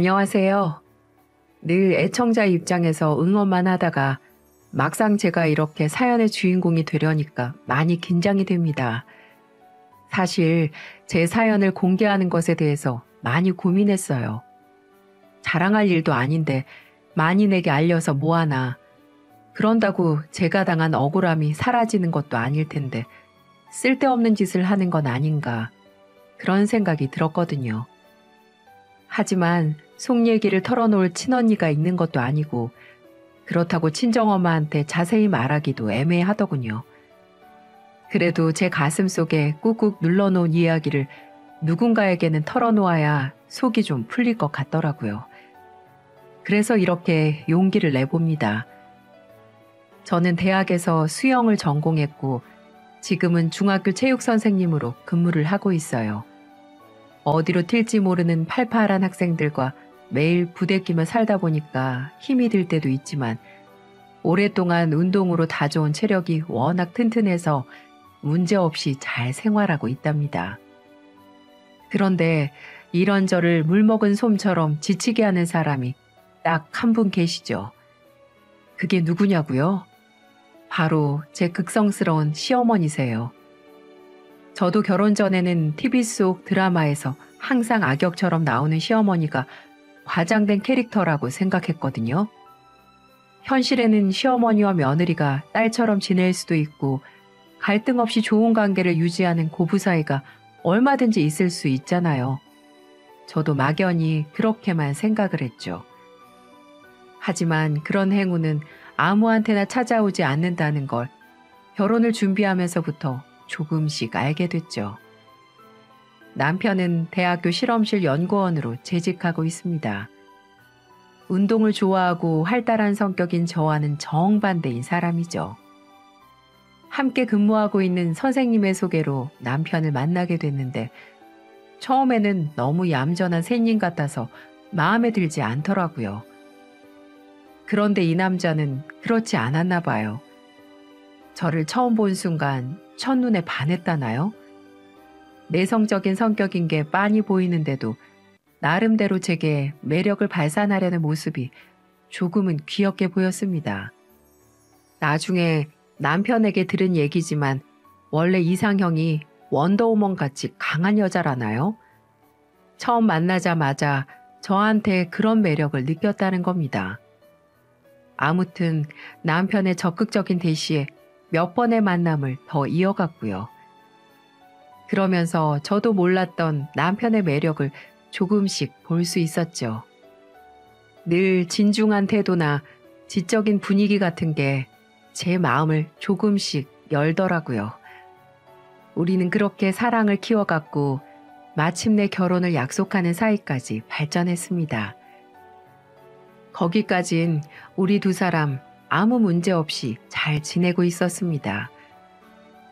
안녕하세요. 늘 애청자 입장에서 응원만 하다가 막상 제가 이렇게 사연의 주인공이 되려니까 많이 긴장이 됩니다. 사실 제 사연을 공개하는 것에 대해서 많이 고민했어요. 자랑할 일도 아닌데 만인에게 알려서 뭐하나. 그런다고 제가 당한 억울함이 사라지는 것도 아닐 텐데 쓸데없는 짓을 하는 건 아닌가. 그런 생각이 들었거든요. 하지만 속 얘기를 털어놓을 친언니가 있는 것도 아니고 그렇다고 친정엄마한테 자세히 말하기도 애매하더군요. 그래도 제 가슴 속에 꾹꾹 눌러놓은 이야기를 누군가에게는 털어놓아야 속이 좀 풀릴 것 같더라고요. 그래서 이렇게 용기를 내봅니다. 저는 대학에서 수영을 전공했고 지금은 중학교 체육 선생님으로 근무를 하고 있어요. 어디로 튈지 모르는 팔팔한 학생들과 매일 부대끼며 살다 보니까 힘이 들 때도 있지만 오랫동안 운동으로 다져온 체력이 워낙 튼튼해서 문제없이 잘 생활하고 있답니다. 그런데 이런 저를 물먹은 솜처럼 지치게 하는 사람이 딱 한 분 계시죠. 그게 누구냐고요? 바로 제 극성스러운 시어머니세요. 저도 결혼 전에는 TV 속 드라마에서 항상 악역처럼 나오는 시어머니가 과장된 캐릭터라고 생각했거든요. 현실에는 시어머니와 며느리가 딸처럼 지낼 수도 있고 갈등 없이 좋은 관계를 유지하는 고부 사이가 얼마든지 있을 수 있잖아요. 저도 막연히 그렇게만 생각을 했죠. 하지만 그런 행운은 아무한테나 찾아오지 않는다는 걸 결혼을 준비하면서부터 조금씩 알게 됐죠. 남편은 대학교 실험실 연구원으로 재직하고 있습니다. 운동을 좋아하고 활달한 성격인 저와는 정반대인 사람이죠. 함께 근무하고 있는 선생님의 소개로 남편을 만나게 됐는데 처음에는 너무 얌전한 샌님 같아서 마음에 들지 않더라고요. 그런데 이 남자는 그렇지 않았나 봐요. 저를 처음 본 순간 첫눈에 반했다나요? 내성적인 성격인 게 빤히 보이는데도 나름대로 제게 매력을 발산하려는 모습이 조금은 귀엽게 보였습니다. 나중에 남편에게 들은 얘기지만 원래 이상형이 원더우먼 같이 강한 여자라나요? 처음 만나자마자 저한테 그런 매력을 느꼈다는 겁니다. 아무튼 남편의 적극적인 대시에 몇 번의 만남을 더 이어갔고요. 그러면서 저도 몰랐던 남편의 매력을 조금씩 볼 수 있었죠. 늘 진중한 태도나 지적인 분위기 같은 게 제 마음을 조금씩 열더라고요. 우리는 그렇게 사랑을 키워갔고 마침내 결혼을 약속하는 사이까지 발전했습니다. 거기까진 우리 두 사람 아무 문제 없이 잘 지내고 있었습니다.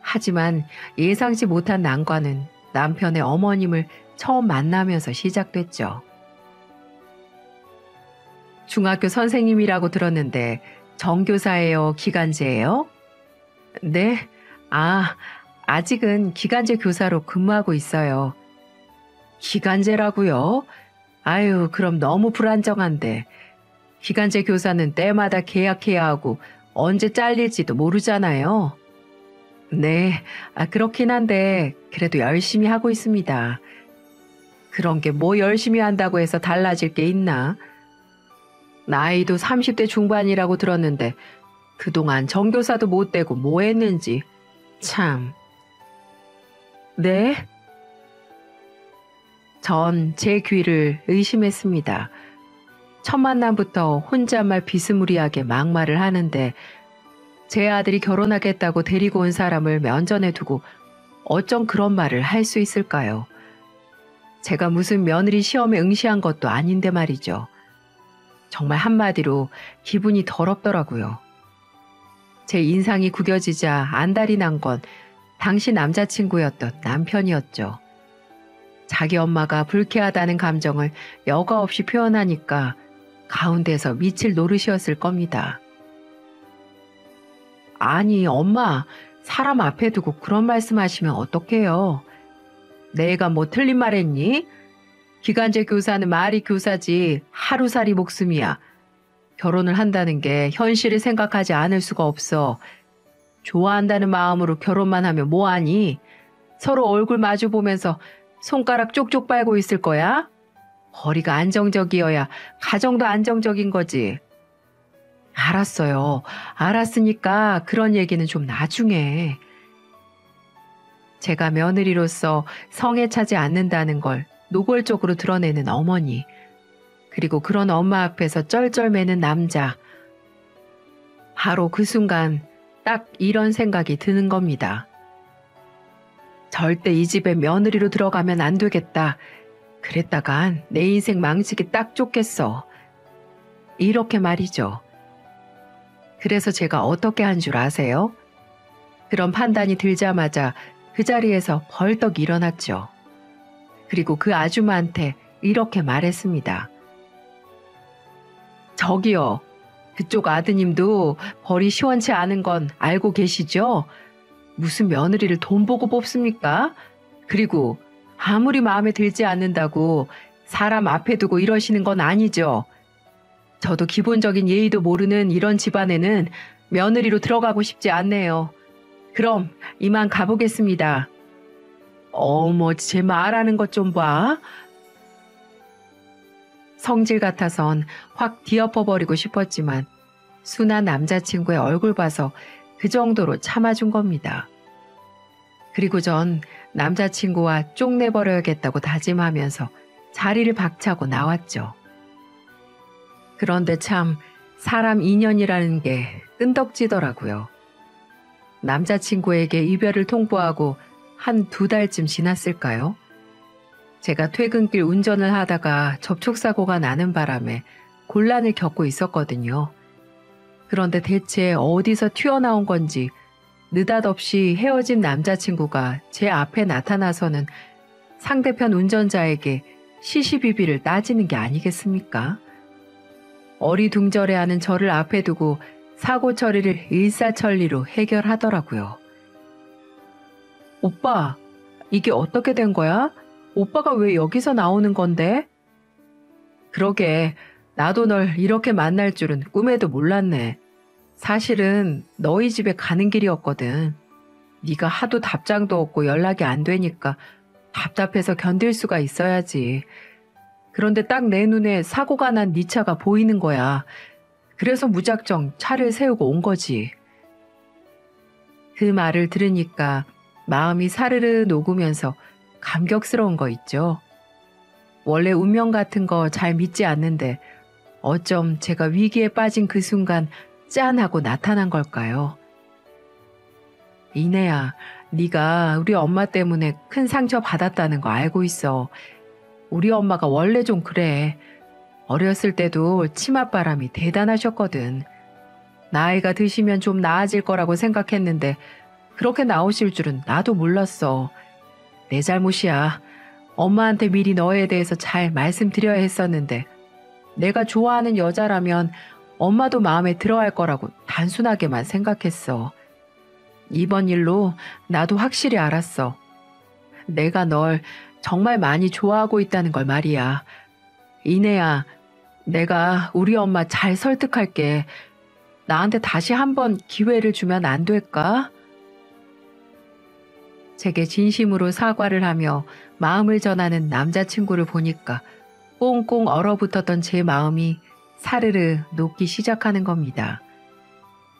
하지만 예상치 못한 난관은 남편의 어머님을 처음 만나면서 시작됐죠. 중학교 선생님이라고 들었는데 정교사예요? 기간제예요? 네? 아직은 기간제 교사로 근무하고 있어요. 기간제라고요? 아유, 그럼 너무 불안정한데. 기간제 교사는 때마다 계약해야 하고 언제 잘릴지도 모르잖아요. 네, 그렇긴 한데 그래도 열심히 하고 있습니다. 그런 게 뭐 열심히 한다고 해서 달라질 게 있나? 나이도 30대 중반이라고 들었는데 그동안 정교사도 못 되고 뭐 했는지 참. 네? 전 제 귀를 의심했습니다. 첫 만남부터 혼잣말 비스무리하게 막말을 하는데 제 아들이 결혼하겠다고 데리고 온 사람을 면전에 두고 어쩜 그런 말을 할 수 있을까요? 제가 무슨 며느리 시험에 응시한 것도 아닌데 말이죠. 정말 한마디로 기분이 더럽더라고요. 제 인상이 구겨지자 안달이 난 건 당시 남자친구였던 남편이었죠. 자기 엄마가 불쾌하다는 감정을 여과 없이 표현하니까 가운데서 미칠 노릇이었을 겁니다. 아니, 엄마, 사람 앞에 두고 그런 말씀하시면 어떡해요? 내가 뭐 틀린 말 했니? 기간제 교사는 말이 교사지 하루살이 목숨이야. 결혼을 한다는 게 현실을 생각하지 않을 수가 없어. 좋아한다는 마음으로 결혼만 하면 뭐하니? 서로 얼굴 마주 보면서 손가락 쪽쪽 빨고 있을 거야? 거리가 안정적이어야 가정도 안정적인 거지. 알았어요. 알았으니까 그런 얘기는 좀 나중에. 제가 며느리로서 성에 차지 않는다는 걸 노골적으로 드러내는 어머니. 그리고 그런 엄마 앞에서 쩔쩔매는 남자. 바로 그 순간 딱 이런 생각이 드는 겁니다. 절대 이 집에 며느리로 들어가면 안 되겠다. 그랬다간 내 인생 망치기 딱 좋겠어. 이렇게 말이죠. 그래서 제가 어떻게 한 줄 아세요? 그런 판단이 들자마자 그 자리에서 벌떡 일어났죠. 그리고 그 아줌마한테 이렇게 말했습니다. 저기요, 그쪽 아드님도 벌이 시원치 않은 건 알고 계시죠? 무슨 며느리를 돈 보고 뽑습니까? 그리고 아무리 마음에 들지 않는다고 사람 앞에 두고 이러시는 건 아니죠. 저도 기본적인 예의도 모르는 이런 집안에는 며느리로 들어가고 싶지 않네요. 그럼 이만 가보겠습니다. 어머, 제 말하는 것 좀 봐. 성질 같아선 확 뒤엎어버리고 싶었지만 순한 남자친구의 얼굴 봐서 그 정도로 참아준 겁니다. 그리고 전 남자친구와 쪽내버려야겠다고 다짐하면서 자리를 박차고 나왔죠. 그런데 참 사람 인연이라는 게 끈덕지더라고요. 남자친구에게 이별을 통보하고 한 2달쯤 지났을까요? 제가 퇴근길 운전을 하다가 접촉사고가 나는 바람에 곤란을 겪고 있었거든요. 그런데 대체 어디서 튀어나온 건지 느닷없이 헤어진 남자친구가 제 앞에 나타나서는 상대편 운전자에게 시시비비를 따지는 게 아니겠습니까? 어리둥절해하는 저를 앞에 두고 사고 처리를 일사천리로 해결하더라고요. 오빠, 이게 어떻게 된 거야? 오빠가 왜 여기서 나오는 건데? 그러게, 나도 널 이렇게 만날 줄은 꿈에도 몰랐네. 사실은 너희 집에 가는 길이었거든. 네가 하도 답장도 없고 연락이 안 되니까 답답해서 견딜 수가 있어야지. 그런데 딱 내 눈에 사고가 난 네 차가 보이는 거야. 그래서 무작정 차를 세우고 온 거지. 그 말을 들으니까 마음이 사르르 녹으면서 감격스러운 거 있죠. 원래 운명 같은 거 잘 믿지 않는데 어쩜 제가 위기에 빠진 그 순간 짠 하고 나타난 걸까요? 이내야, 네가 우리 엄마 때문에 큰 상처 받았다는 거 알고 있어. 우리 엄마가 원래 좀 그래. 어렸을 때도 치맛바람이 대단하셨거든. 나이가 드시면 좀 나아질 거라고 생각했는데 그렇게 나오실 줄은 나도 몰랐어. 내 잘못이야. 엄마한테 미리 너에 대해서 잘 말씀드려야 했었는데 내가 좋아하는 여자라면 엄마도 마음에 들어할 거라고 단순하게만 생각했어. 이번 일로 나도 확실히 알았어. 내가 널 정말 많이 좋아하고 있다는 걸 말이야. 이내야, 내가 우리 엄마 잘 설득할게. 나한테 다시 한번 기회를 주면 안 될까? 제게 진심으로 사과를 하며 마음을 전하는 남자친구를 보니까 꽁꽁 얼어붙었던 제 마음이 사르르 녹기 시작하는 겁니다.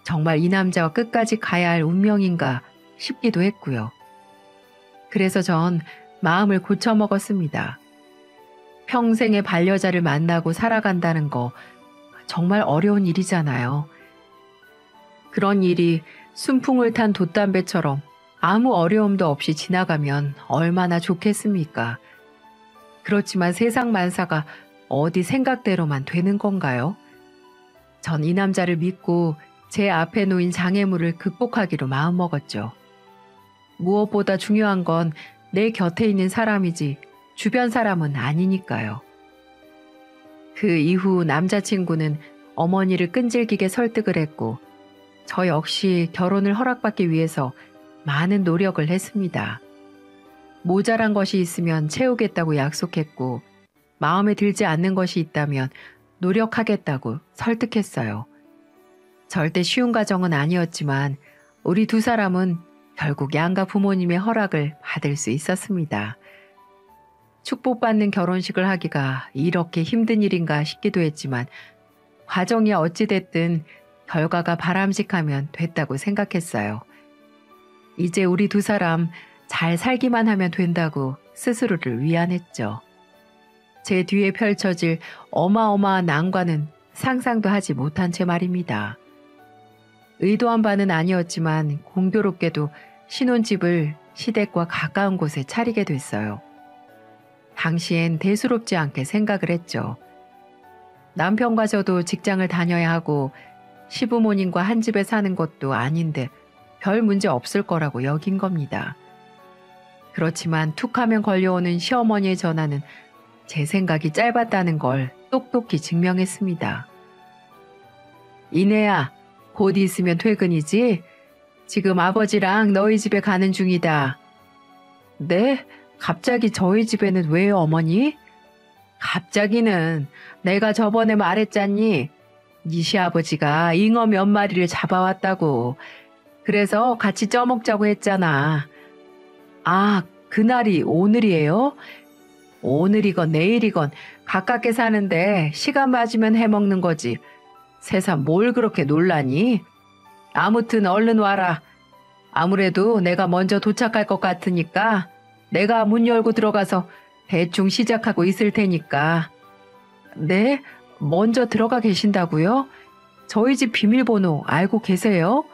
정말 이 남자와 끝까지 가야 할 운명인가 싶기도 했고요. 그래서 전 마음을 고쳐먹었습니다. 평생의 반려자를 만나고 살아간다는 거 정말 어려운 일이잖아요. 그런 일이 순풍을 탄 돛담배처럼 아무 어려움도 없이 지나가면 얼마나 좋겠습니까? 그렇지만 세상 만사가 어디 생각대로만 되는 건가요? 전 이 남자를 믿고 제 앞에 놓인 장애물을 극복하기로 마음먹었죠. 무엇보다 중요한 건 내 곁에 있는 사람이지 주변 사람은 아니니까요. 그 이후 남자친구는 어머니를 끈질기게 설득을 했고 저 역시 결혼을 허락받기 위해서 많은 노력을 했습니다. 모자란 것이 있으면 채우겠다고 약속했고 마음에 들지 않는 것이 있다면 노력하겠다고 설득했어요. 절대 쉬운 과정은 아니었지만 우리 두 사람은 결국 양가 부모님의 허락을 받을 수 있었습니다. 축복받는 결혼식을 하기가 이렇게 힘든 일인가 싶기도 했지만 과정이 어찌됐든 결과가 바람직하면 됐다고 생각했어요. 이제 우리 두 사람 잘 살기만 하면 된다고 스스로를 위안했죠. 제 뒤에 펼쳐질 어마어마한 난관은 상상도 하지 못한 채 말입니다. 의도한 바는 아니었지만 공교롭게도 신혼집을 시댁과 가까운 곳에 차리게 됐어요. 당시엔 대수롭지 않게 생각을 했죠. 남편과 저도 직장을 다녀야 하고 시부모님과 한 집에 사는 것도 아닌데 별 문제 없을 거라고 여긴 겁니다. 그렇지만 툭하면 걸려오는 시어머니의 전화는 제 생각이 짧았다는 걸 똑똑히 증명했습니다. 이내야, 곧 있으면 퇴근이지? 지금 아버지랑 너희 집에 가는 중이다. 네? 갑자기 저희 집에는 왜요, 어머니? 갑자기는 내가 저번에 말했잖니. 네 시아버지가 잉어 몇 마리를 잡아왔다고. 그래서 같이 쪄먹자고 했잖아. 아, 그날이 오늘이에요? 오늘이건 내일이건 가깝게 사는데 시간 맞으면 해먹는 거지. 세상 뭘 그렇게 놀라니? 아무튼 얼른 와라. 아무래도 내가 먼저 도착할 것 같으니까 내가 문 열고 들어가서 대충 시작하고 있을 테니까. 네? 먼저 들어가 계신다고요? 저희 집 비밀번호 알고 계세요?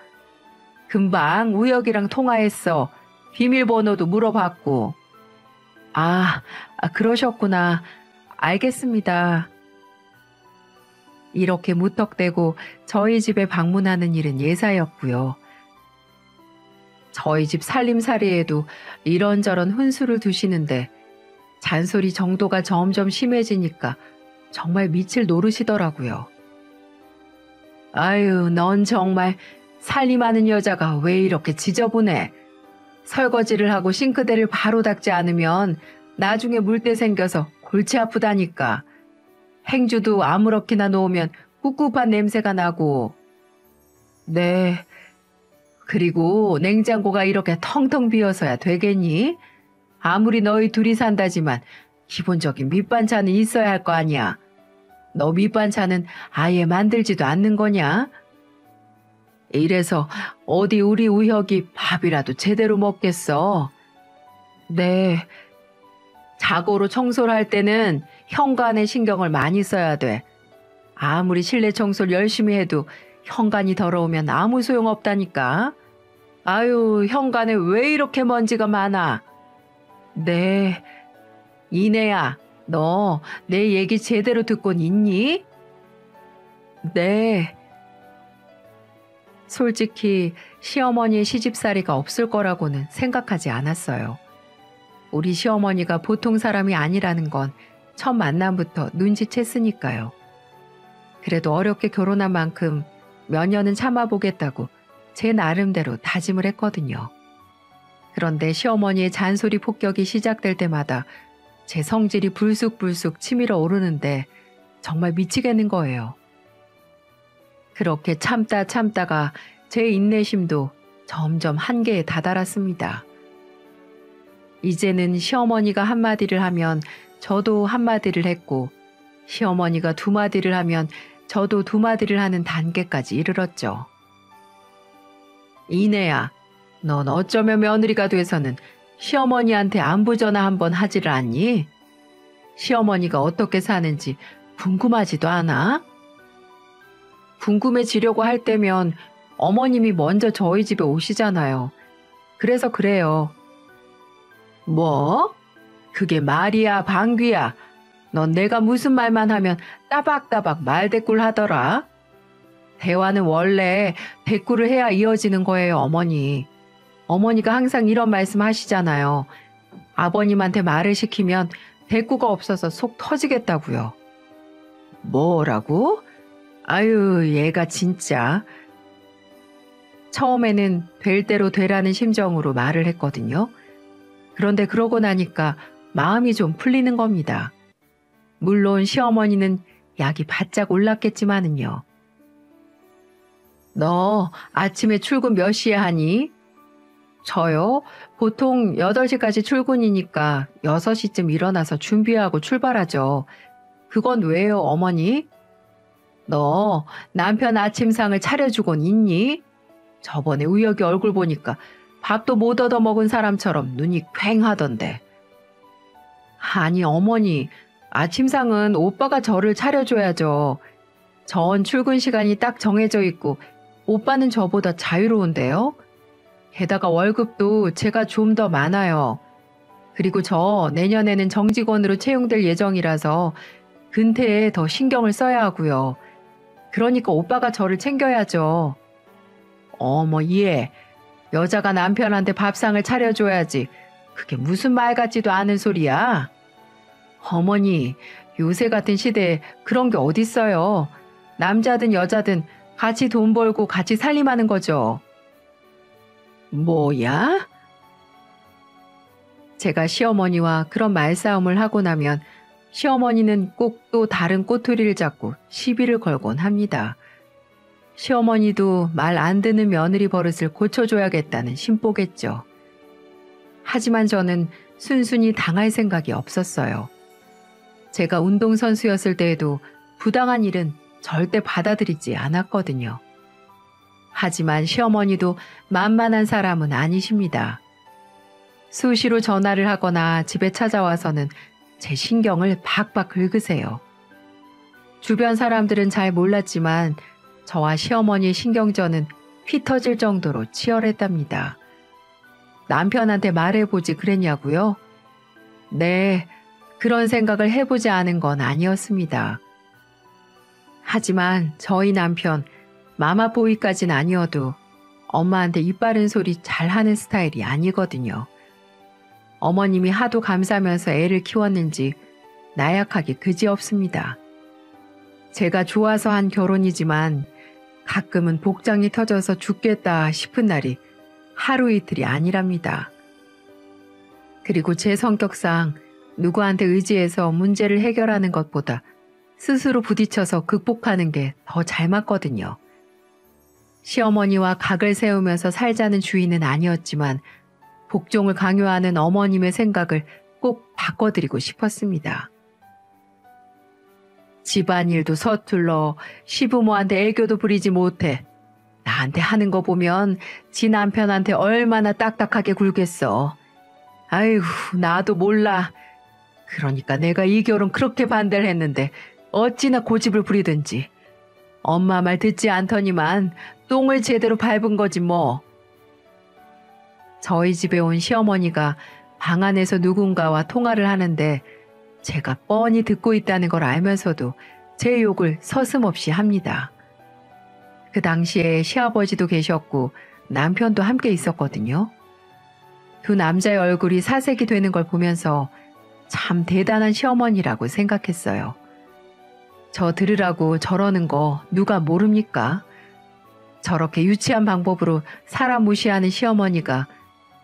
금방 우혁이랑 통화했어. 비밀번호도 물어봤고. 그러셨구나. 알겠습니다. 이렇게 무턱대고 저희 집에 방문하는 일은 예사였고요. 저희 집 살림살이에도 이런저런 훈수를 두시는데 잔소리 정도가 점점 심해지니까 정말 미칠 노릇이더라고요. 아유, 넌 정말 살림하는 여자가 왜 이렇게 지저분해? 설거지를 하고 싱크대를 바로 닦지 않으면 나중에 물때 생겨서 골치 아프다니까. 행주도 아무렇게나 놓으면 꿉꿉한 냄새가 나고. 네. 그리고 냉장고가 이렇게 텅텅 비어서야 되겠니? 아무리 너희 둘이 산다지만 기본적인 밑반찬은 있어야 할 거 아니야. 너 밑반찬은 아예 만들지도 않는 거냐? 이래서 어디 우리 우혁이 밥이라도 제대로 먹겠어. 네. 자고로 청소를 할 때는 현관에 신경을 많이 써야 돼. 아무리 실내 청소를 열심히 해도 현관이 더러우면 아무 소용없다니까. 아유, 현관에 왜 이렇게 먼지가 많아? 네. 이내야, 너 내 얘기 제대로 듣곤 있니? 네. 솔직히 시어머니의 시집살이가 없을 거라고는 생각하지 않았어요. 우리 시어머니가 보통 사람이 아니라는 건 첫 만남부터 눈치챘으니까요. 그래도 어렵게 결혼한 만큼 몇 년은 참아보겠다고 제 나름대로 다짐을 했거든요. 그런데 시어머니의 잔소리 폭격이 시작될 때마다 제 성질이 불쑥불쑥 치밀어 오르는데 정말 미치겠는 거예요. 그렇게 참다가 제 인내심도 점점 한계에 다다랐습니다. 이제는 시어머니가 한마디를 하면 저도 한마디를 했고 시어머니가 두마디를 하면 저도 두마디를 하는 단계까지 이르렀죠. 이내야, 넌 어쩌면 며느리가 돼서는 시어머니한테 안부 전화 한번 하지를 않니? 시어머니가 어떻게 사는지 궁금하지도 않아? 궁금해지려고 할 때면 어머님이 먼저 저희 집에 오시잖아요. 그래서 그래요. 뭐? 그게 말이야, 방귀야. 넌 내가 무슨 말만 하면 따박따박 말대꾸를 하더라. 대화는 원래 대꾸를 해야 이어지는 거예요, 어머니. 어머니가 항상 이런 말씀 하시잖아요. 아버님한테 말을 시키면 대꾸가 없어서 속 터지겠다고요. 뭐라고? 아유, 얘가 진짜. 처음에는 될 대로 되라는 심정으로 말을 했거든요. 그런데 그러고 나니까 마음이 좀 풀리는 겁니다. 물론 시어머니는 약이 바짝 올랐겠지만은요. 너 아침에 출근 몇 시에 하니? 저요? 보통 8시까지 출근이니까 6시쯤 일어나서 준비하고 출발하죠. 그건 왜요, 어머니? 너 남편 아침상을 차려주곤 있니? 저번에 우혁이 얼굴 보니까 밥도 못 얻어 먹은 사람처럼 눈이 퀭하던데. 아니, 어머니, 아침상은 오빠가 저를 차려줘야죠. 전 출근 시간이 딱 정해져 있고 오빠는 저보다 자유로운데요. 게다가 월급도 제가 좀 더 많아요. 그리고 저 내년에는 정직원으로 채용될 예정이라서 근태에 더 신경을 써야 하고요. 그러니까 오빠가 저를 챙겨야죠. 어머, 얘. 여자가 남편한테 밥상을 차려줘야지. 그게 무슨 말 같지도 않은 소리야. 어머니, 요새 같은 시대에 그런 게 어딨어요. 남자든 여자든 같이 돈 벌고 같이 살림하는 거죠. 뭐야? 제가 시어머니와 그런 말싸움을 하고 나면 시어머니는 꼭 또 다른 꼬투리를 잡고 시비를 걸곤 합니다. 시어머니도 말 안 듣는 며느리 버릇을 고쳐줘야겠다는 심보겠죠. 하지만 저는 순순히 당할 생각이 없었어요. 제가 운동선수였을 때에도 부당한 일은 절대 받아들이지 않았거든요. 하지만 시어머니도 만만한 사람은 아니십니다. 수시로 전화를 하거나 집에 찾아와서는 제 신경을 박박 긁으세요. 주변 사람들은 잘 몰랐지만 저와 시어머니의 신경전은 피 터질 정도로 치열했답니다. 남편한테 말해보지 그랬냐고요? 네, 그런 생각을 해보지 않은 건 아니었습니다. 하지만 저희 남편, 마마보이까진 아니어도 엄마한테 입 바른 소리 잘하는 스타일이 아니거든요. 어머님이 하도 감사하면서 애를 키웠는지 나약하기 그지없습니다. 제가 좋아서 한 결혼이지만 가끔은 복장이 터져서 죽겠다 싶은 날이 하루 이틀이 아니랍니다. 그리고 제 성격상 누구한테 의지해서 문제를 해결하는 것보다 스스로 부딪혀서 극복하는 게 더 잘 맞거든요. 시어머니와 각을 세우면서 살자는 주의는 아니었지만 복종을 강요하는 어머님의 생각을 꼭 바꿔드리고 싶었습니다. 집안일도 서툴러 시부모한테 애교도 부리지 못해. 나한테 하는 거 보면 지 남편한테 얼마나 딱딱하게 굴겠어. 아이고, 나도 몰라. 그러니까 내가 이 결혼 그렇게 반대를 했는데 어찌나 고집을 부리든지. 엄마 말 듣지 않더니만 똥을 제대로 밟은 거지 뭐. 저희 집에 온 시어머니가 방 안에서 누군가와 통화를 하는데 제가 뻔히 듣고 있다는 걸 알면서도 제 욕을 서슴없이 합니다. 그 당시에 시아버지도 계셨고 남편도 함께 있었거든요. 두 남자의 얼굴이 사색이 되는 걸 보면서 참 대단한 시어머니라고 생각했어요. 저 들으라고 저러는 거 누가 모릅니까? 저렇게 유치한 방법으로 사람 무시하는 시어머니가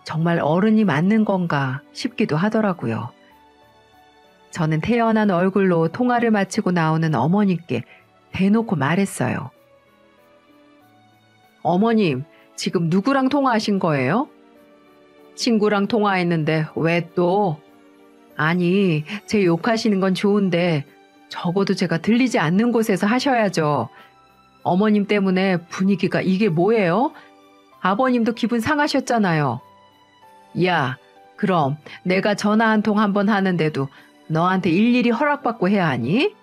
정말 어른이 맞는 건가 싶기도 하더라고요. 저는 태연한 얼굴로 통화를 마치고 나오는 어머니께 대놓고 말했어요. 어머님, 지금 누구랑 통화하신 거예요? 친구랑 통화했는데 왜 또? 아니, 제 욕하시는 건 좋은데 적어도 제가 들리지 않는 곳에서 하셔야죠. 어머님 때문에 분위기가 이게 뭐예요? 아버님도 기분 상하셨잖아요. 야, 그럼 내가 전화 한 통 한 번 하는데도 너한테 일일이 허락받고 해야 하니?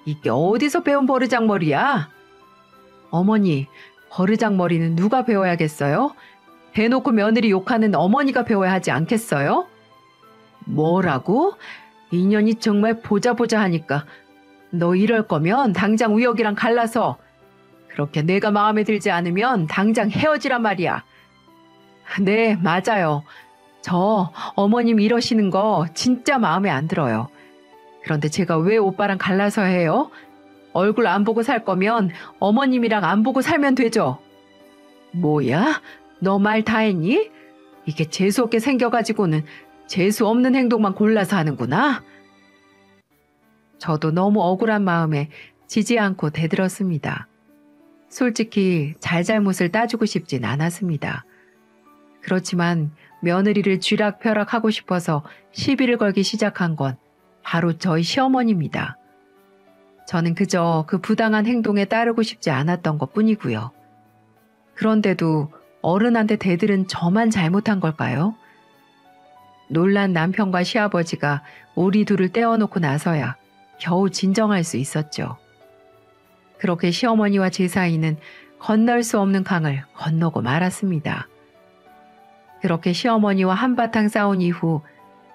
이게 어디서 배운 버르장머리야? 어머니, 버르장머리는 누가 배워야겠어요? 대놓고 며느리 욕하는 어머니가 배워야 하지 않겠어요? 뭐라고? 인연이 정말 보자 하니까 너 이럴 거면 당장 우혁이랑 갈라서 그렇게 내가 마음에 들지 않으면 당장 헤어지란 말이야. 네, 맞아요. 저 어머님 이러시는 거 진짜 마음에 안 들어요. 그런데 제가 왜 오빠랑 갈라서 해요? 얼굴 안 보고 살 거면 어머님이랑 안 보고 살면 되죠. 뭐야? 너 말 다 했니? 이게 재수없게 생겨가지고는 재수 없는 행동만 골라서 하는구나. 저도 너무 억울한 마음에 지지 않고 대들었습니다. 솔직히 잘잘못을 따지고 싶진 않았습니다. 그렇지만 며느리를 쥐락펴락하고 싶어서 시비를 걸기 시작한 건 바로 저희 시어머니입니다. 저는 그저 그 부당한 행동에 따르고 싶지 않았던 것 뿐이고요. 그런데도 어른한테 대들은 저만 잘못한 걸까요? 놀란 남편과 시아버지가 우리 둘을 떼어놓고 나서야 겨우 진정할 수 있었죠. 그렇게 시어머니와 제 사이는 건널 수 없는 강을 건너고 말았습니다. 그렇게 시어머니와 한바탕 싸운 이후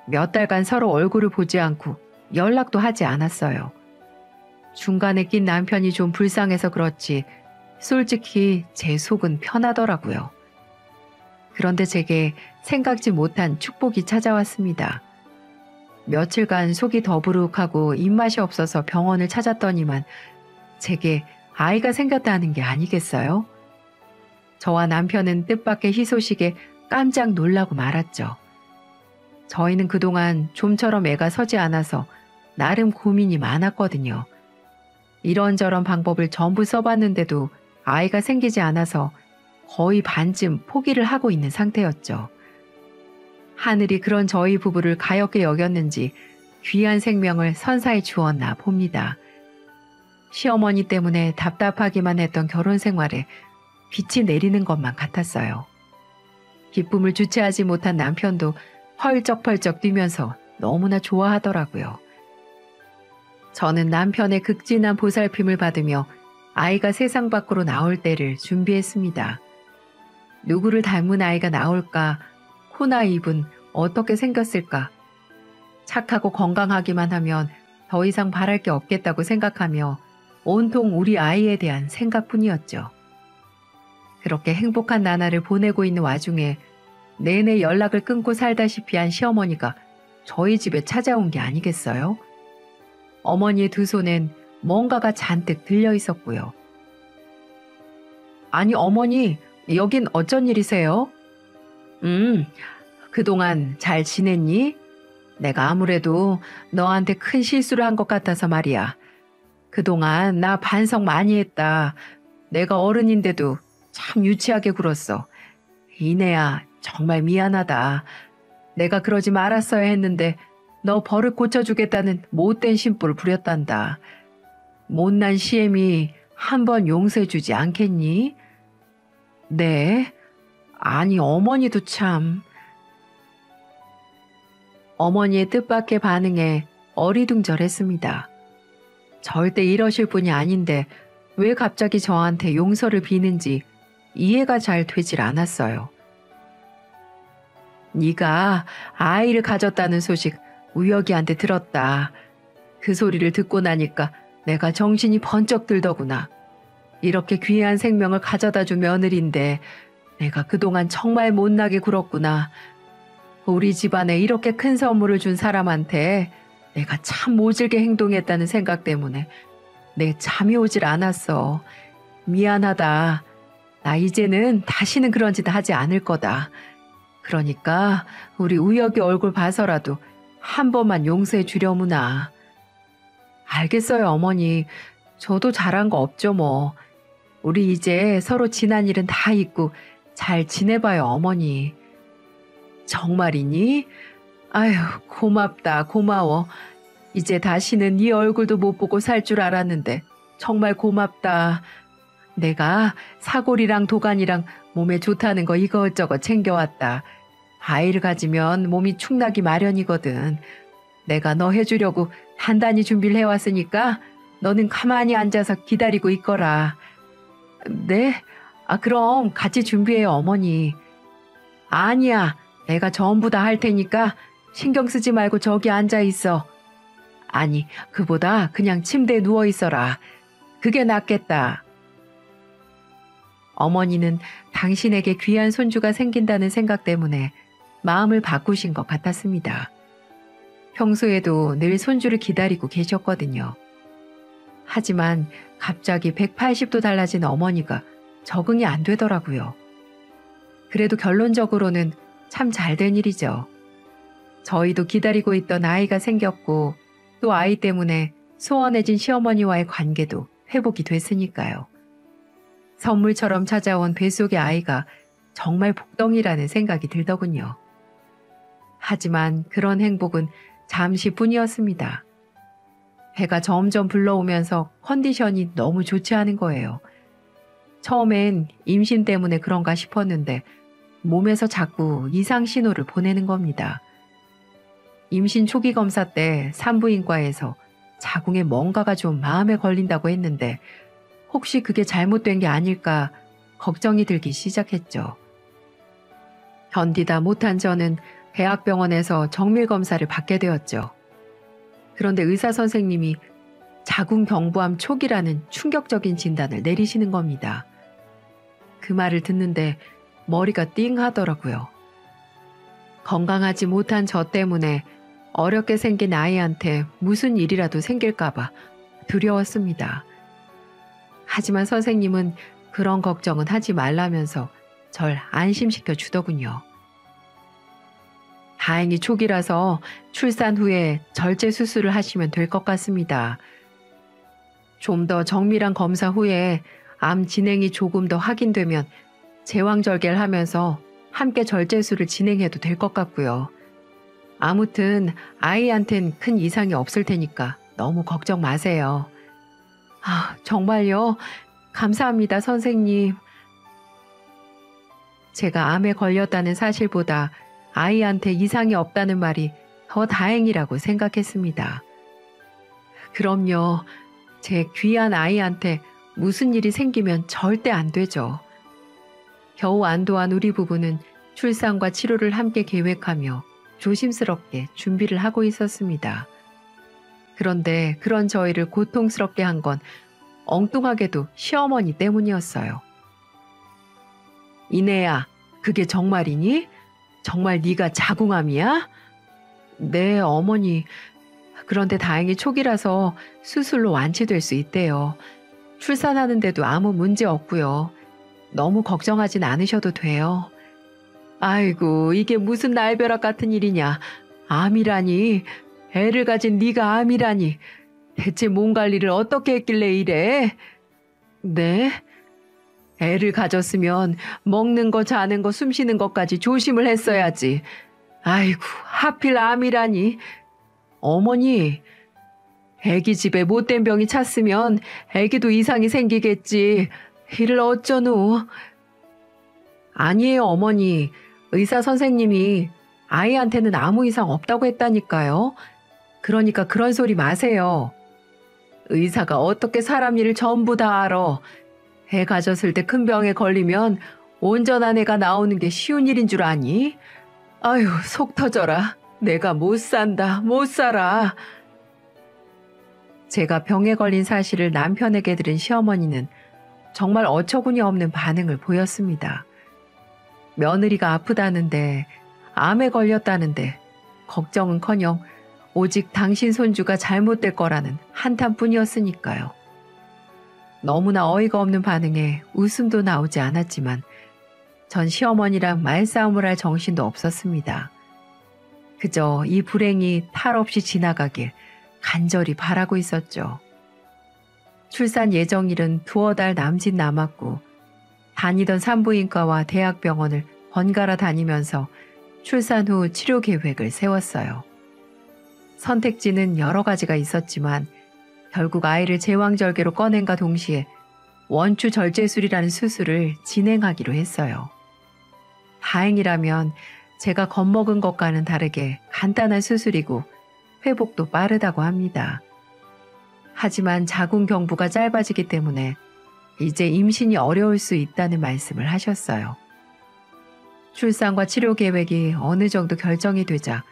몇 달간 서로 얼굴을 보지 않고 연락도 하지 않았어요. 중간에 낀 남편이 좀 불쌍해서 그렇지 솔직히 제 속은 편하더라고요. 그런데 제게 생각지 못한 축복이 찾아왔습니다. 며칠간 속이 더부룩하고 입맛이 없어서 병원을 찾았더니만 제게 아이가 생겼다는 게 아니겠어요? 저와 남편은 뜻밖의 희소식에 깜짝 놀라고 말았죠. 저희는 그동안 좀처럼 애가 서지 않아서 나름 고민이 많았거든요. 이런저런 방법을 전부 써봤는데도 아이가 생기지 않아서 거의 반쯤 포기를 하고 있는 상태였죠. 하늘이 그런 저희 부부를 가엾게 여겼는지 귀한 생명을 선사해 주었나 봅니다. 시어머니 때문에 답답하기만 했던 결혼 생활에 빛이 내리는 것만 같았어요. 기쁨을 주체하지 못한 남편도 펄쩍펄쩍 뛰면서 너무나 좋아하더라고요. 저는 남편의 극진한 보살핌을 받으며 아이가 세상 밖으로 나올 때를 준비했습니다. 누구를 닮은 아이가 나올까? 코나 입은 어떻게 생겼을까? 착하고 건강하기만 하면 더 이상 바랄 게 없겠다고 생각하며 온통 우리 아이에 대한 생각뿐이었죠. 그렇게 행복한 나날을 보내고 있는 와중에 내내 연락을 끊고 살다시피 한 시어머니가 저희 집에 찾아온 게 아니겠어요? 어머니의 두 손엔 뭔가가 잔뜩 들려 있었고요. 아니 어머니, 여긴 어쩐 일이세요? 그동안 잘 지냈니? 내가 아무래도 너한테 큰 실수를 한 것 같아서 말이야. 그동안 나 반성 많이 했다. 내가 어른인데도 참 유치하게 굴었어. 이내야 정말 미안하다. 내가 그러지 말았어야 했는데 너 버릇 고쳐주겠다는 못된 심보를 부렸단다. 못난 시엠이 한번 용서해주지 않겠니? 네. 아니 어머니도 참. 어머니의 뜻밖의 반응에 어리둥절했습니다. 절대 이러실 분이 아닌데 왜 갑자기 저한테 용서를 비는지 이해가 잘 되질 않았어요. 네가 아이를 가졌다는 소식 우혁이한테 들었다. 그 소리를 듣고 나니까 내가 정신이 번쩍 들더구나. 이렇게 귀한 생명을 가져다 준 며느리인데 내가 그동안 정말 못나게 굴었구나. 우리 집안에 이렇게 큰 선물을 준 사람한테 내가 참 모질게 행동했다는 생각 때문에 내 잠이 오질 않았어. 미안하다. 나 이제는 다시는 그런 짓 하지 않을 거다. 그러니까 우리 우혁이 얼굴 봐서라도 한 번만 용서해 주려무나. 알겠어요 어머니. 저도 잘한 거 없죠 뭐. 우리 이제 서로 지난 일은 다 잊고 잘 지내봐요 어머니. 정말이니? 아휴 고맙다 고마워. 이제 다시는 네 얼굴도 못 보고 살 줄 알았는데 정말 고맙다. 내가 사골이랑 도가니랑 몸에 좋다는 거 이것저것 챙겨왔다. 아이를 가지면 몸이 축나기 마련이거든. 내가 너 해주려고 단단히 준비를 해왔으니까 너는 가만히 앉아서 기다리고 있거라. 네? 그럼 같이 준비해요 어머니. 아니야. 내가 전부 다 할 테니까 신경 쓰지 말고 저기 앉아 있어. 아니, 그보다 그냥 침대에 누워 있어라. 그게 낫겠다. 어머니는 당신에게 귀한 손주가 생긴다는 생각 때문에 마음을 바꾸신 것 같았습니다. 평소에도 늘 손주를 기다리고 계셨거든요. 하지만 갑자기 180도 달라진 어머니가 적응이 안 되더라고요. 그래도 결론적으로는 참 잘된 일이죠. 저희도 기다리고 있던 아이가 생겼고 또 아이 때문에 소원해진 시어머니와의 관계도 회복이 됐으니까요. 선물처럼 찾아온 뱃속의 아이가 정말 복덩이라는 생각이 들더군요. 하지만 그런 행복은 잠시뿐이었습니다. 해가 점점 불러오면서 컨디션이 너무 좋지 않은 거예요. 처음엔 임신 때문에 그런가 싶었는데 몸에서 자꾸 이상 신호를 보내는 겁니다. 임신 초기 검사 때 산부인과에서 자궁에 뭔가가 좀 마음에 걸린다고 했는데 혹시 그게 잘못된 게 아닐까 걱정이 들기 시작했죠. 견디다 못한 저는 대학병원에서 정밀 검사를 받게 되었죠. 그런데 의사 선생님이 자궁경부암 초기라는 충격적인 진단을 내리시는 겁니다. 그 말을 듣는데 머리가 띵 하더라고요. 건강하지 못한 저 때문에 어렵게 생긴 아이한테 무슨 일이라도 생길까봐 두려웠습니다. 하지만 선생님은 그런 걱정은 하지 말라면서 절 안심시켜 주더군요. 다행히 초기라서 출산 후에 절제 수술을 하시면 될 것 같습니다. 좀 더 정밀한 검사 후에 암 진행이 조금 더 확인되면 제왕절개를 하면서 함께 절제술을 진행해도 될 것 같고요. 아무튼 아이한텐 큰 이상이 없을 테니까 너무 걱정 마세요. 정말요? 감사합니다, 선생님. 제가 암에 걸렸다는 사실보다 아이한테 이상이 없다는 말이 더 다행이라고 생각했습니다. 그럼요. 제 귀한 아이한테 무슨 일이 생기면 절대 안 되죠. 겨우 안도한 우리 부부는 출산과 치료를 함께 계획하며 조심스럽게 준비를 하고 있었습니다. 그런데 그런 저희를 고통스럽게 한 건 엉뚱하게도 시어머니 때문이었어요. 이내야, 그게 정말이니? 정말 네가 자궁암이야? 네, 어머니. 그런데 다행히 초기라서 수술로 완치될 수 있대요. 출산하는데도 아무 문제 없고요. 너무 걱정하진 않으셔도 돼요. 아이고, 이게 무슨 날벼락 같은 일이냐. 암이라니. 애를 가진 네가 암이라니. 대체 몸 관리를 어떻게 했길래 이래? 네? 애를 가졌으면 먹는 거, 자는 거, 숨 쉬는 것까지 조심을 했어야지. 아이고, 하필 암이라니. 어머니, 애기 집에 못된 병이 찼으면 애기도 이상이 생기겠지. 이를 어쩌노. 아니에요, 어머니. 의사 선생님이 아이한테는 아무 이상 없다고 했다니까요. 그러니까 그런 소리 마세요. 의사가 어떻게 사람 일을 전부 다 알아. 애 가졌을 때 큰 병에 걸리면 온전한 애가 나오는 게 쉬운 일인 줄 아니? 아유, 속 터져라. 내가 못 산다, 못 살아. 제가 병에 걸린 사실을 남편에게 들은 시어머니는 정말 어처구니 없는 반응을 보였습니다. 며느리가 아프다는데, 암에 걸렸다는데 걱정은커녕 오직 당신 손주가 잘못될 거라는 한탄뿐이었으니까요. 너무나 어이가 없는 반응에 웃음도 나오지 않았지만 전 시어머니랑 말싸움을 할 정신도 없었습니다. 그저 이 불행이 탈 없이 지나가길 간절히 바라고 있었죠. 출산 예정일은 두어 달 남짓 남았고 다니던 산부인과와 대학병원을 번갈아 다니면서 출산 후 치료 계획을 세웠어요. 선택지는 여러 가지가 있었지만 결국 아이를 제왕절개로 꺼낸과 동시에 원추 절제술이라는 수술을 진행하기로 했어요. 다행이라면 제가 겁먹은 것과는 다르게 간단한 수술이고 회복도 빠르다고 합니다. 하지만 자궁경부가 짧아지기 때문에 이제 임신이 어려울 수 있다는 말씀을 하셨어요. 출산과 치료 계획이 어느 정도 결정이 되자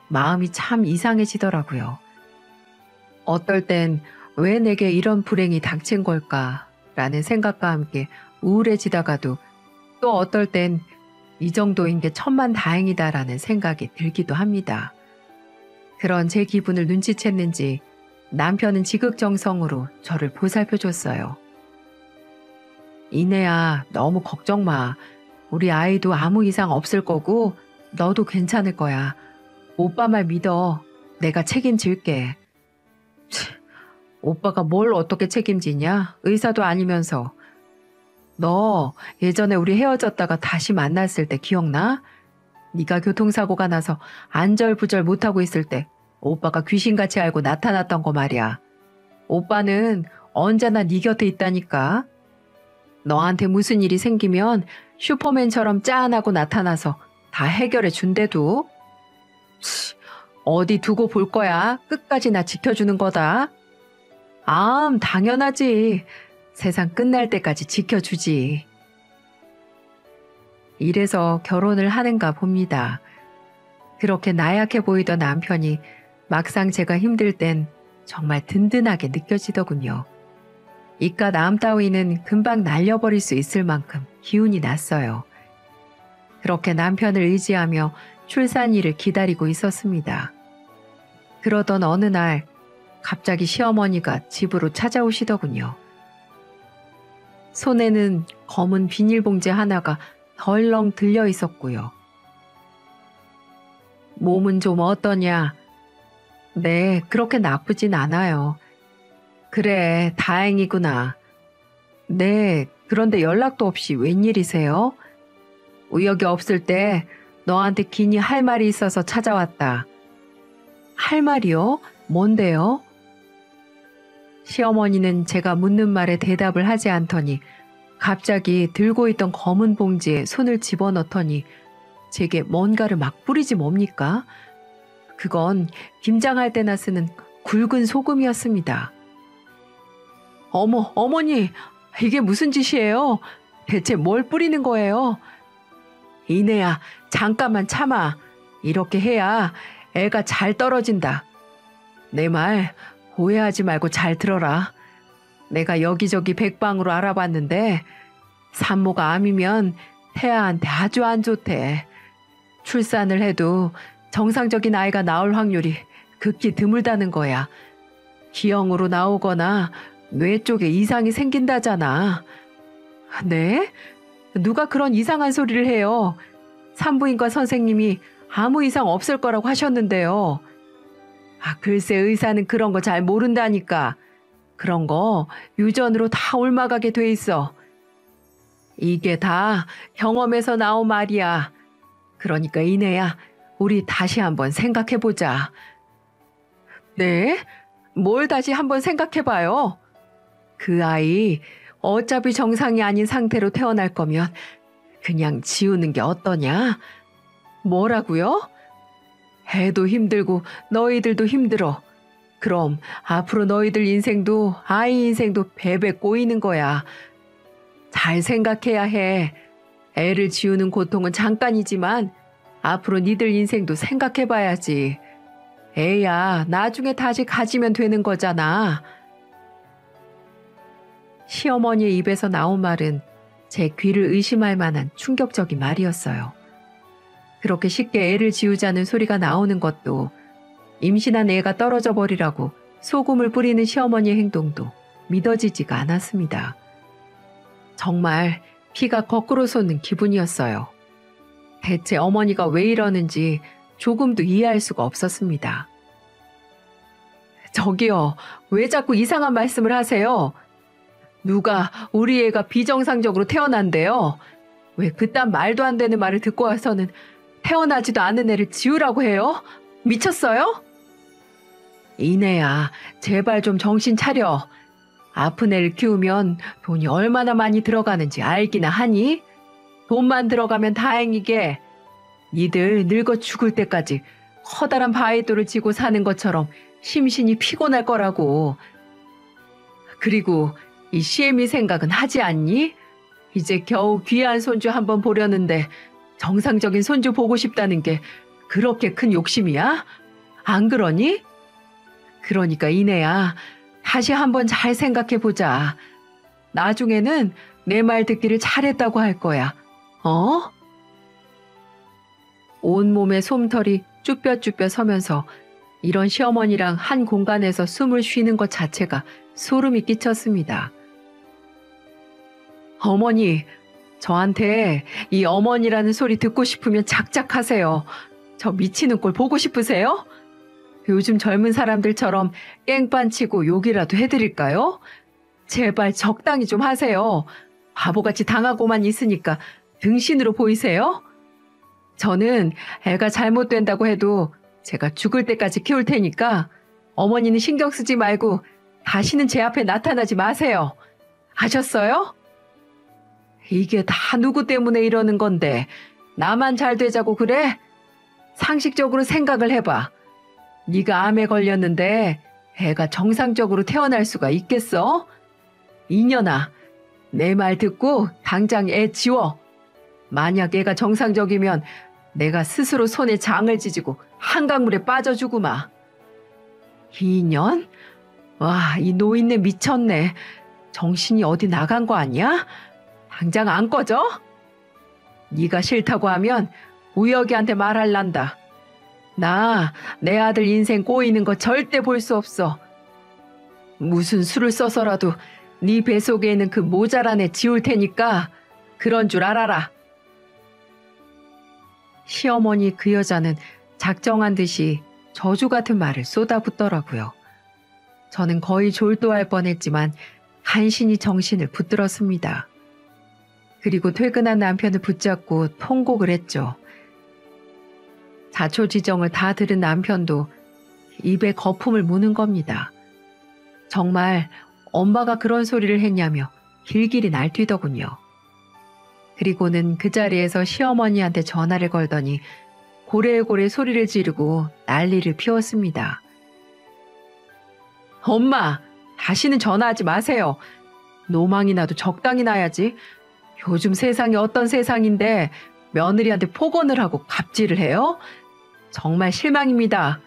마음이 참 이상해지더라고요. 어떨 땐 왜 내게 이런 불행이 닥친 걸까라는 생각과 함께 우울해지다가도 또 어떨 땐 이 정도인 게 천만다행이다라는 생각이 들기도 합니다. 그런 제 기분을 눈치챘는지 남편은 지극정성으로 저를 보살펴줬어요. 이내야, 너무 걱정 마. 우리 아이도 아무 이상 없을 거고 너도 괜찮을 거야. 오빠 말 믿어. 내가 책임질게. 오빠가 뭘 어떻게 책임지냐? 의사도 아니면서. 너 예전에 우리 헤어졌다가 다시 만났을 때 기억나? 네가 교통사고가 나서 안절부절 못하고 있을 때 오빠가 귀신같이 알고 나타났던 거 말이야. 오빠는 언제나 네 곁에 있다니까. 너한테 무슨 일이 생기면 슈퍼맨처럼 짠하고 나타나서 다 해결해 준대도. 어디 두고 볼 거야. 끝까지 나 지켜주는 거다. 당연하지. 세상 끝날 때까지 지켜주지. 이래서 결혼을 하는가 봅니다. 그렇게 나약해 보이던 남편이 막상 제가 힘들 땐 정말 든든하게 느껴지더군요. 이깟 암 따위는 금방 날려버릴 수 있을 만큼 기운이 났어요. 그렇게 남편을 의지하며 출산일을 기다리고 있었습니다. 그러던 어느 날 갑자기 시어머니가 집으로 찾아오시더군요. 손에는 검은 비닐봉지 하나가 덜렁 들려 있었고요. 몸은 좀 어떠냐? 네, 그렇게 나쁘진 않아요. 그래, 다행이구나. 네, 그런데 연락도 없이 웬일이세요? 우역이 없을 때 너한테 긴히 할 말이 있어서 찾아왔다. 할 말이요? 뭔데요? 시어머니는 제가 묻는 말에 대답을 하지 않더니 갑자기 들고 있던 검은 봉지에 손을 집어넣더니 제게 뭔가를 막 뿌리지 뭡니까? 그건 김장할 때나 쓰는 굵은 소금이었습니다. 어머니, 이게 무슨 짓이에요? 대체 뭘 뿌리는 거예요? 이내야, 잠깐만 참아. 이렇게 해야 애가 잘 떨어진다. 내 말 오해하지 말고 잘 들어라. 내가 여기저기 백방으로 알아봤는데 산모가 암이면 태아한테 아주 안 좋대. 출산을 해도 정상적인 아이가 나올 확률이 극히 드물다는 거야. 기형으로 나오거나 뇌 쪽에 이상이 생긴다잖아. 네? 누가 그런 이상한 소리를 해요? 산부인과 선생님이 아무 이상 없을 거라고 하셨는데요. 글쎄 의사는 그런 거 잘 모른다니까. 그런 거 유전으로 다 옮아가게 돼 있어. 이게 다 경험에서 나온 말이야. 그러니까 이내야, 우리 다시 한번 생각해보자. 네? 뭘 다시 한번 생각해봐요? 그 아이 어차피 정상이 아닌 상태로 태어날 거면 그냥 지우는 게 어떠냐? 뭐라고요? 애도 힘들고 너희들도 힘들어. 그럼 앞으로 너희들 인생도 아이 인생도 배배 꼬이는 거야. 잘 생각해야 해. 애를 지우는 고통은 잠깐이지만 앞으로 니들 인생도 생각해봐야지. 애야 나중에 다시 가지면 되는 거잖아. 시어머니의 입에서 나온 말은 제 귀를 의심할 만한 충격적인 말이었어요. 그렇게 쉽게 애를 지우자는 소리가 나오는 것도, 임신한 애가 떨어져 버리라고 소금을 뿌리는 시어머니의 행동도 믿어지지가 않았습니다. 정말 피가 거꾸로 솟는 기분이었어요. 대체 어머니가 왜 이러는지 조금도 이해할 수가 없었습니다. 저기요, 왜 자꾸 이상한 말씀을 하세요? 누가 우리 애가 비정상적으로 태어난대요? 왜 그딴 말도 안 되는 말을 듣고 와서는 태어나지도 않은 애를 지우라고 해요? 미쳤어요? 이내야, 제발 좀 정신 차려. 아픈 애를 키우면 돈이 얼마나 많이 들어가는지 알기나 하니? 돈만 들어가면 다행이게. 니들 늙어 죽을 때까지 커다란 바위돌을 지고 사는 것처럼 심신이 피곤할 거라고. 그리고 이 시애미 생각은 하지 않니? 이제 겨우 귀한 손주 한번 보려는데 정상적인 손주 보고 싶다는 게 그렇게 큰 욕심이야? 안 그러니? 그러니까 이내야, 다시 한번 잘 생각해보자. 나중에는 내 말 듣기를 잘했다고 할 거야. 어? 온몸에 솜털이 쭈뼛쭈뼛 서면서 이런 시어머니랑 한 공간에서 숨을 쉬는 것 자체가 소름이 끼쳤습니다. 어머니, 저한테 이 어머니라는 소리 듣고 싶으면 작작하세요. 저 미치는 꼴 보고 싶으세요? 요즘 젊은 사람들처럼 깽판 치고 욕이라도 해드릴까요? 제발 적당히 좀 하세요. 바보같이 당하고만 있으니까 등신으로 보이세요? 저는 애가 잘못된다고 해도 제가 죽을 때까지 키울 테니까 어머니는 신경 쓰지 말고 다시는 제 앞에 나타나지 마세요. 아셨어요? 이게 다 누구 때문에 이러는 건데 나만 잘 되자고 그래? 상식적으로 생각을 해봐. 네가 암에 걸렸는데 애가 정상적으로 태어날 수가 있겠어? 이년아, 내 말 듣고 당장 애 지워. 만약 애가 정상적이면 내가 스스로 손에 장을 찢고 한강물에 빠져주고 마. 2년? 와, 이 노인네 미쳤네. 정신이 어디 나간 거 아니야? 당장 안 꺼져? 네가 싫다고 하면 우혁이한테 말할란다. 나 내 아들 인생 꼬이는 거 절대 볼 수 없어. 무슨 수를 써서라도 네 뱃속에 있는 그 모자란 애 지울 테니까 그런 줄 알아라. 시어머니 그 여자는 작정한 듯이 저주 같은 말을 쏟아붓더라고요. 저는 거의 졸도할 뻔했지만 간신히 정신을 붙들었습니다. 그리고 퇴근한 남편을 붙잡고 통곡을 했죠. 자초지정을 다 들은 남편도 입에 거품을 무는 겁니다. 정말 엄마가 그런 소리를 했냐며 길길이 날뛰더군요. 그리고는 그 자리에서 시어머니한테 전화를 걸더니 고래고래 소리를 지르고 난리를 피웠습니다. 엄마, 다시는 전화하지 마세요. 노망이 나도 적당히 나야지. 요즘 세상이 어떤 세상인데 며느리한테 폭언을 하고 갑질을 해요? 정말 실망입니다.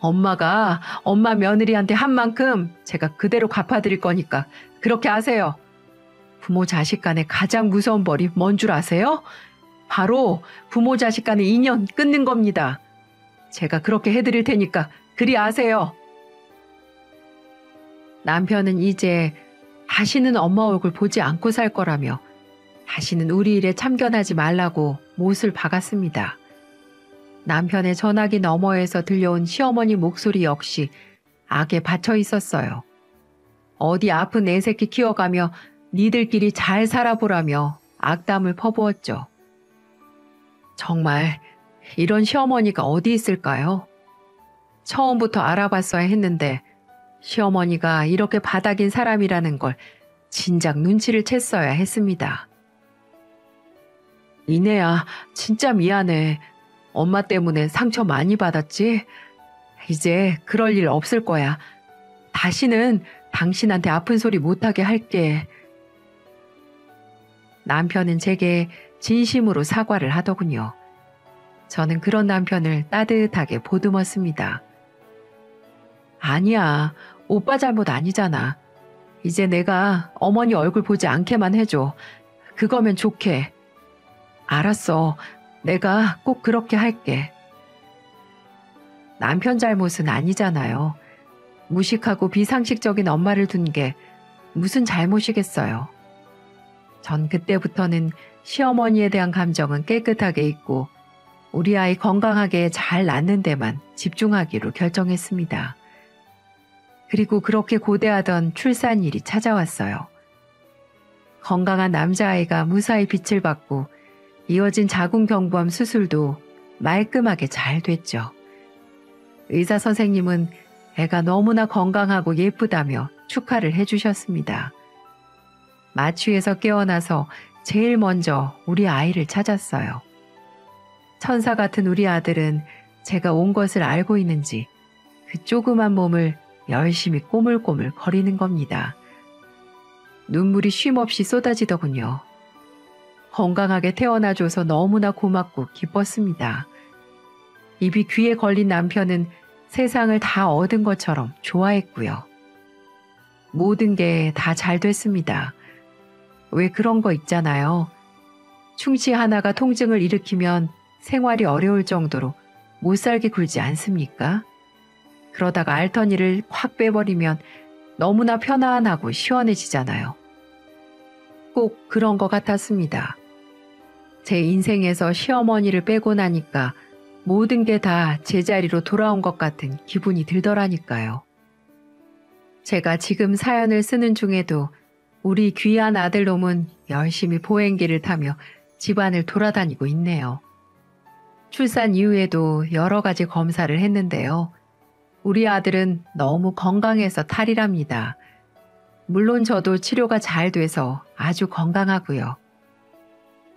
엄마가 엄마 며느리한테 한 만큼 제가 그대로 갚아드릴 거니까 그렇게 하세요. 부모 자식 간의 가장 무서운 벌이 뭔 줄 아세요? 바로 부모 자식 간의 인연 끊는 겁니다. 제가 그렇게 해드릴 테니까 그리 아세요. 남편은 이제 다시는 엄마 얼굴 보지 않고 살 거라며 다시는 우리 일에 참견하지 말라고 못을 박았습니다. 남편의 전화기 너머에서 들려온 시어머니 목소리 역시 악에 받쳐 있었어요. 어디 아픈 애 새끼 키워가며 니들끼리 잘 살아보라며 악담을 퍼부었죠. 정말 이런 시어머니가 어디 있을까요? 처음부터 알아봤어야 했는데 시어머니가 이렇게 바닥인 사람이라는 걸 진작 눈치를 챘어야 했습니다. 이내야, 진짜 미안해. 엄마 때문에 상처 많이 받았지? 이제 그럴 일 없을 거야. 다시는 당신한테 아픈 소리 못하게 할게. 남편은 제게 진심으로 사과를 하더군요. 저는 그런 남편을 따뜻하게 보듬었습니다. 아니야, 오빠 잘못 아니잖아. 이제 내가 어머니 얼굴 보지 않게만 해줘. 그거면 좋게. 알았어. 내가 꼭 그렇게 할게. 남편 잘못은 아니잖아요. 무식하고 비상식적인 엄마를 둔 게 무슨 잘못이겠어요. 전 그때부터는 시어머니에 대한 감정은 깨끗하게 잊고 우리 아이 건강하게 잘 낳는 데만 집중하기로 결정했습니다. 그리고 그렇게 고대하던 출산일이 찾아왔어요. 건강한 남자아이가 무사히 빛을 받고 이어진 자궁경부암 수술도 말끔하게 잘 됐죠. 의사 선생님은 애가 너무나 건강하고 예쁘다며 축하를 해주셨습니다. 마취에서 깨어나서 제일 먼저 우리 아이를 찾았어요. 천사 같은 우리 아들은 제가 온 것을 알고 있는지 그 조그만 몸을 열심히 꼬물꼬물 거리는 겁니다. 눈물이 쉼없이 쏟아지더군요. 건강하게 태어나줘서 너무나 고맙고 기뻤습니다. 입이 귀에 걸린 남편은 세상을 다 얻은 것처럼 좋아했고요. 모든 게 다 잘 됐습니다. 왜 그런 거 있잖아요. 충치 하나가 통증을 일으키면 생활이 어려울 정도로 못살게 굴지 않습니까? 그러다가 알터니를 확 빼버리면 너무나 편안하고 시원해지잖아요. 꼭 그런 것 같았습니다. 제 인생에서 시어머니를 빼고 나니까 모든 게 다 제자리로 돌아온 것 같은 기분이 들더라니까요. 제가 지금 사연을 쓰는 중에도 우리 귀한 아들놈은 열심히 보행기를 타며 집안을 돌아다니고 있네요. 출산 이후에도 여러 가지 검사를 했는데요. 우리 아들은 너무 건강해서 탈이랍니다. 물론 저도 치료가 잘 돼서 아주 건강하고요.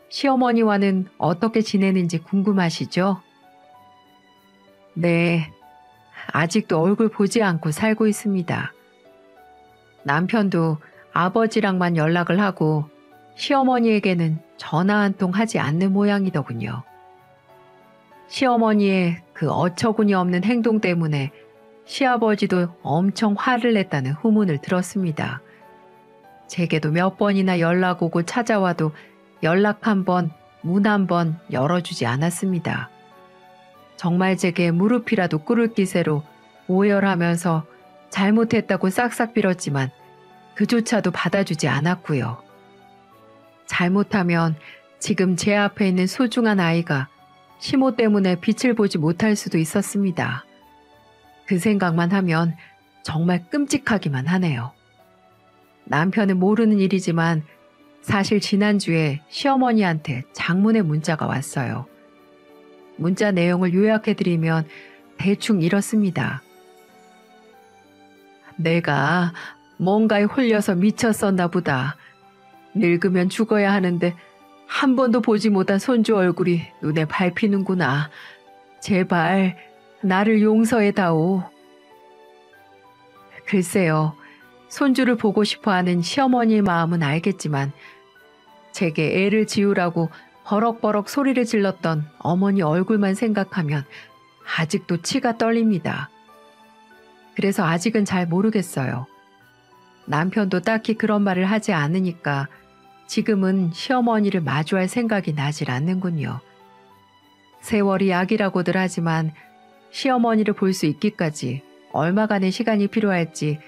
시어머니와는 어떻게 지내는지 궁금하시죠? 네, 아직도 얼굴 보지 않고 살고 있습니다. 남편도 아버지랑만 연락을 하고 시어머니에게는 전화 한 통 하지 않는 모양이더군요. 시어머니의 그 어처구니 없는 행동 때문에 시아버지도 엄청 화를 냈다는 후문을 들었습니다. 제게도 몇 번이나 연락 오고 찾아와도 연락 한 번, 문 한 번 열어주지 않았습니다. 정말 제게 무릎이라도 꿇을 기세로 오열하면서 잘못했다고 싹싹 빌었지만 그조차도 받아주지 않았고요. 잘못하면 지금 제 앞에 있는 소중한 아이가 시모 때문에 빛을 보지 못할 수도 있었습니다. 그 생각만 하면 정말 끔찍하기만 하네요. 남편은 모르는 일이지만 사실 지난주에 시어머니한테 장문의 문자가 왔어요. 문자 내용을 요약해드리면 대충 이렇습니다. 내가 뭔가에 홀려서 미쳤었나 보다. 늙으면 죽어야 하는데 한 번도 보지 못한 손주 얼굴이 눈에 밟히는구나. 제발 나를 용서해다오. 글쎄요. 손주를 보고 싶어하는 시어머니의 마음은 알겠지만 제게 애를 지우라고 버럭버럭 소리를 질렀던 어머니 얼굴만 생각하면 아직도 치가 떨립니다. 그래서 아직은 잘 모르겠어요. 남편도 딱히 그런 말을 하지 않으니까 지금은 시어머니를 마주할 생각이 나질 않는군요. 세월이 약이라고들 하지만 시어머니를 볼 수 있기까지 얼마간의 시간이 필요할지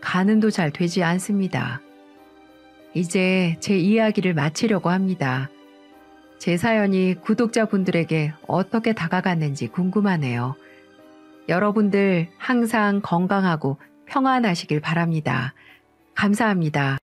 가늠도 잘 되지 않습니다. 이제 제 이야기를 마치려고 합니다. 제 사연이 구독자분들에게 어떻게 다가갔는지 궁금하네요. 여러분들 항상 건강하고 평안하시길 바랍니다. 감사합니다.